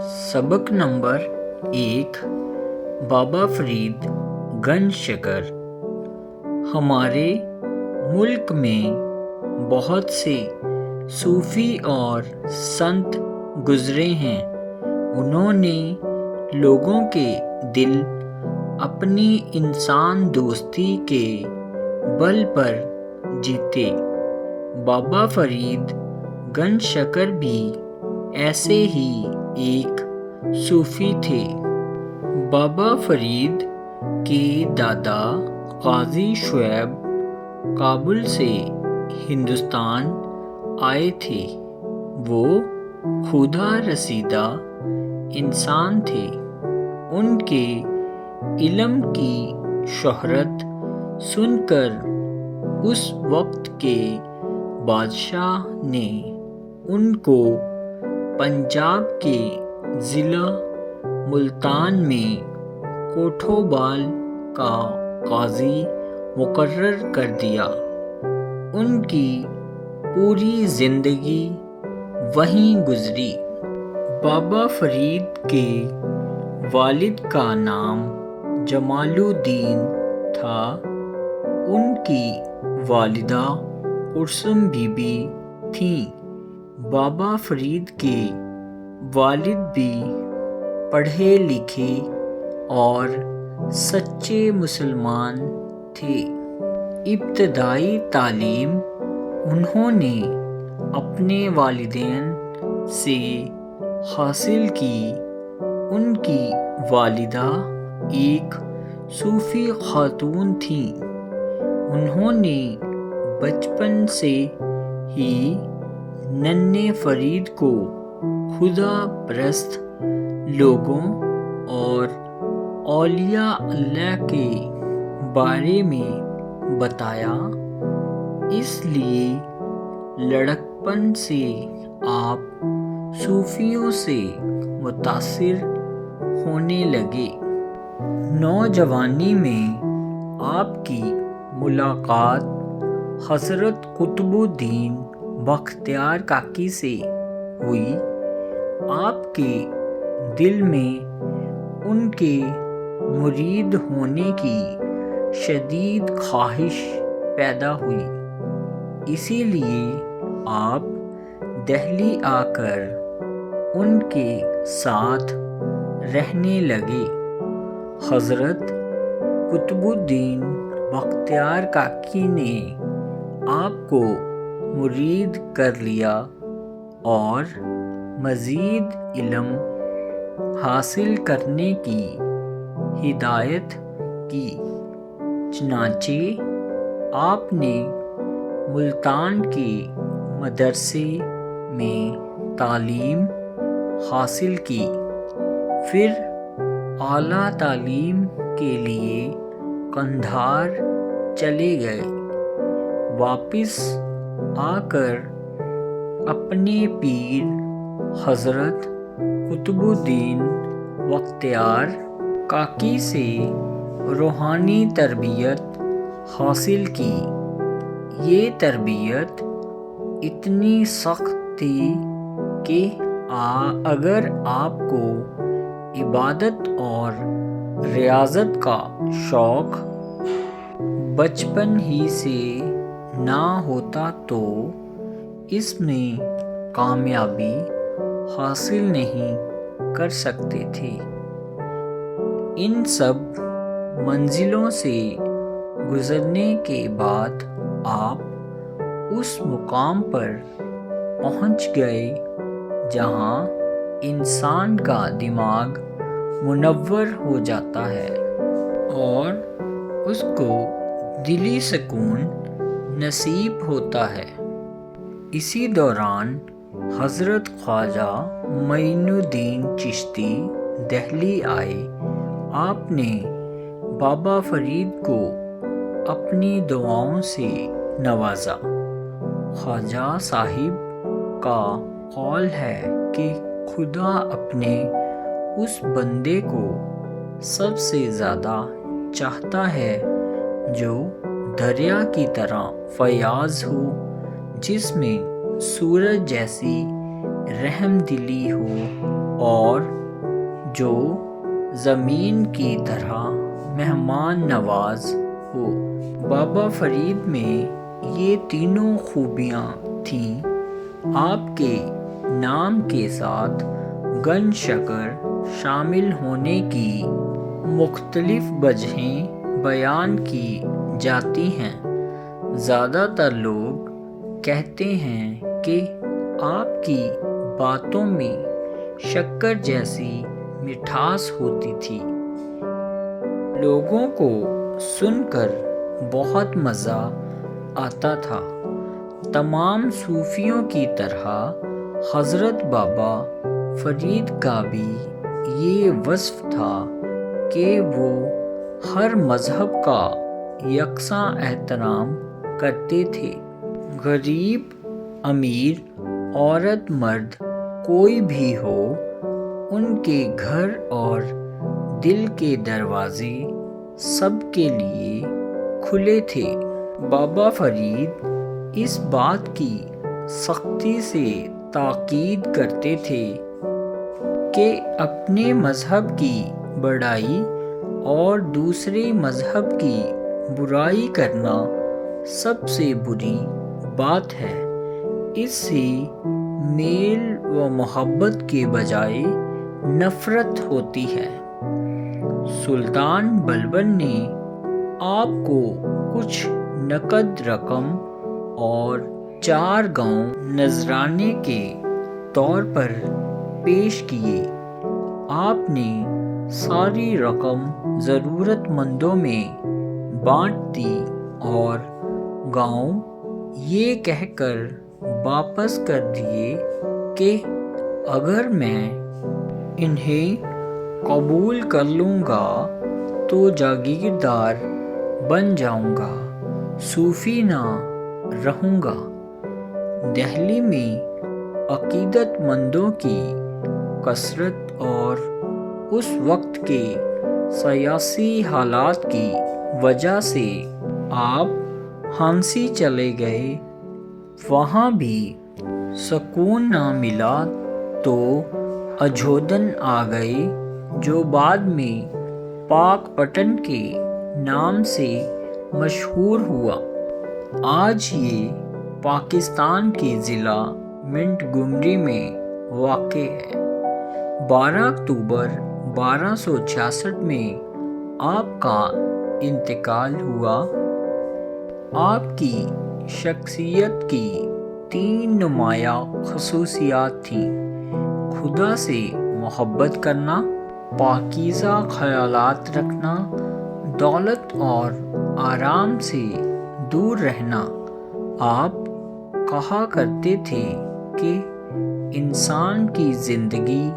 سبق نمبر 1 بابا فرید گنج شکر۔ ہمارے ملک میں بہت سے صوفی اور سنت گزرے ہیں۔ انہوں نے لوگوں کے دل اپنی انسان دوستی کے بل پر جیتے۔ بابا فرید گنج شکر بھی ایسے ہی ایک صوفی تھے۔ بابا فرید کے دادا قاضی شعیب کابل سے ہندوستان آئے تھے۔ وہ خدا رسیدہ انسان تھے۔ ان کے علم کی شہرت سن کر اس وقت کے بادشاہ نے ان کو پنجاب کے ضلع ملتان میں کوٹھوبال کا قاضی مقرر کر دیا۔ ان کی پوری زندگی وہیں گزری۔ بابا فرید کے والد کا نام جمال الدین تھا۔ ان کی والدہ کلثوم بی بی تھیں۔ بابا فرید کے والد بھی پڑھے لکھے اور سچے مسلمان تھے۔ ابتدائی تعلیم انہوں نے اپنے والدین سے حاصل کی۔ ان کی والدہ ایک صوفی خاتون تھیں۔ انہوں نے بچپن سے ہی ننھے فرید کو خدا پرست لوگوں اور اولیاء اللہ کے بارے میں بتایا۔ اس لیے لڑکپن سے آپ صوفیوں سے متاثر ہونے لگے۔ نوجوانی میں آپ کی ملاقات حضرت قطب الدین بختیار کاکی سے ہوئی۔ آپ کے دل میں ان کے مرید ہونے کی شدید خواہش پیدا ہوئی۔ اسی لیے آپ دہلی آ کر ان کے ساتھ رہنے لگے۔ حضرت قطب الدین بختیار کاکی نے آپ کو مرید کر لیا اور مزید علم حاصل کرنے کی ہدایت کی۔ چنانچہ آپ نے ملتان کے مدرسے میں تعلیم حاصل کی۔ پھر اعلیٰ تعلیم کے لیے قندھار چلے گئے۔ واپس آ کر اپنے پیر حضرت قطب الدین بختیار کاکی سے روحانی تربیت حاصل کی۔ یہ تربیت اتنی سخت تھی کہ اگر آپ کو عبادت اور ریاضت کا شوق بچپن ہی سے نہ ہوتا تو اس میں کامیابی حاصل نہیں کر سکتے تھے۔ ان سب منزلوں سے گزرنے کے بعد آپ اس مقام پر پہنچ گئے جہاں انسان کا دماغ منور ہو جاتا ہے اور اس کو دلی سکون نصیب ہوتا ہے۔ اسی دوران حضرت خواجہ معین الدین چشتی دہلی آئے۔ آپ نے بابا فرید کو اپنی دعاؤں سے نوازا۔ خواجہ صاحب کا قول ہے کہ خدا اپنے اس بندے کو سب سے زیادہ چاہتا ہے جو دریا کی طرح فیاض ہو، جس میں سورج جیسی رحم دلی ہو اور جو زمین کی طرح مہمان نواز ہو۔ بابا فرید میں یہ تینوں خوبیاں تھیں۔ آپ کے نام کے ساتھ گنج شکر شامل ہونے کی مختلف وجہیں بیان کی جاتی ہیں۔ زیادہ تر لوگ کہتے ہیں کہ آپ کی باتوں میں شکر جیسی مٹھاس ہوتی تھی۔ لوگوں کو سن کر بہت مزہ آتا تھا۔ تمام صوفیوں کی طرح حضرت بابا فرید کا بھی یہ وصف تھا کہ وہ ہر مذہب کا یکساں احترام کرتے تھے۔ غریب، امیر، عورت، مرد، کوئی بھی ہو، ان کے گھر اور دل کے دروازے سب کے لیے کھلے تھے۔ بابا فرید اس بات کی سختی سے تاکید کرتے تھے کہ اپنے مذہب کی بڑائی اور دوسرے مذہب کی برائی کرنا سب سے بری بات ہے۔ اس سے میل و محبت کے بجائے نفرت ہوتی ہے۔ سلطان بلبن نے آپ کو کچھ نقد رقم اور 4 گاؤں نذرانے کے طور پر پیش کیے۔ آپ نے ساری رقم ضرورت مندوں میں بانٹ دی اور گاؤں یہ کہہ کر واپس کر دیے کہ اگر میں انہیں قبول کر لوں گا تو جاگیردار بن جاؤں گا، صوفی نہ رہوں گا۔ دہلی میں عقیدت مندوں کی کثرت اور اس وقت کے سیاسی حالات کی وجہ سے آپ ہانسی چلے گئے۔ وہاں بھی سکون نہ ملا تو اجھودن آ گئے، جو بعد میں پاک پٹن کے نام سے مشہور ہوا۔ آج یہ پاکستان کے ضلع منٹ گمری میں واقع ہے۔ 12 اکتوبر 1266 میں آپ کا انتقال ہوا۔ آپ کی شخصیت کی 3 نمایاں خصوصیات تھیں: خدا سے محبت کرنا، پاکیزہ خیالات رکھنا، دولت اور آرام سے دور رہنا۔ آپ کہا کرتے تھے کہ انسان کی زندگی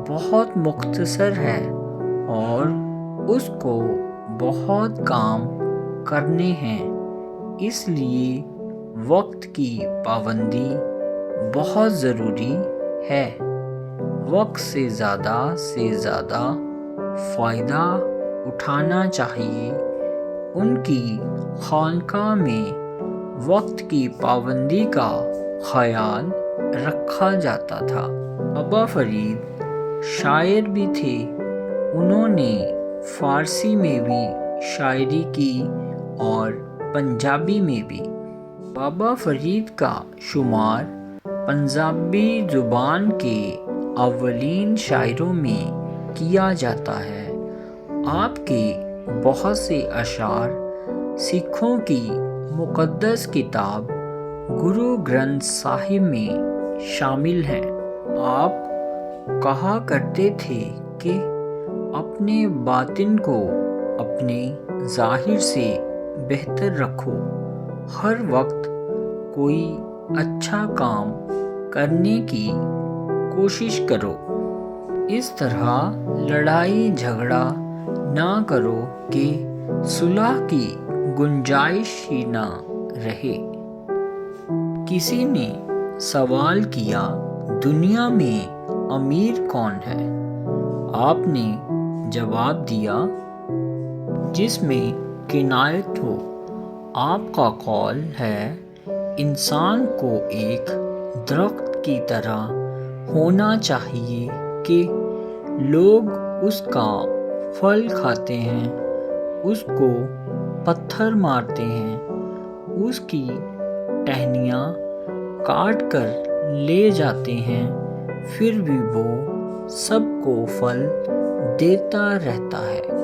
بہت مختصر ہے اور اس کو بہت کام کرنے ہیں، اس لیے وقت کی پابندی بہت ضروری ہے۔ وقت سے زیادہ فائدہ اٹھانا چاہیے۔ ان کی خانقاہ میں وقت کی پابندی کا خیال رکھا جاتا تھا۔ بابا فرید شاعر بھی تھے۔ انہوں نے فارسی میں بھی شاعری کی اور پنجابی میں بھی۔ بابا فرید کا شمار پنجابی زبان کے اولین شاعروں میں کیا جاتا ہے۔ آپ کے بہت سے اشعار سکھوں کی مقدس کتاب گرو گرنتھ صاحب میں شامل ہیں۔ آپ کہا کرتے تھے کہ اپنے باطن کو اپنے ظاہر سے بہتر رکھو، ہر وقت کوئی اچھا کام کرنے کی کوشش کرو، اس طرح لڑائی جھگڑا نہ کرو کہ صلح کی گنجائش ہی نہ رہے۔ کسی نے سوال کیا، دنیا میں امیر کون ہے؟ آپ نے جواب دیا، جس میں کنایت ہو۔ آپ کا قول ہے، انسان کو ایک درخت کی طرح ہونا چاہیے کہ کہ لوگ اس کا پھل کھاتے ہیں، اس کو پتھر مارتے ہیں، اس کی ٹہنیاں کاٹ کر لے جاتے ہیں، پھر بھی وہ سب کو پھل دیتا رہتا ہے۔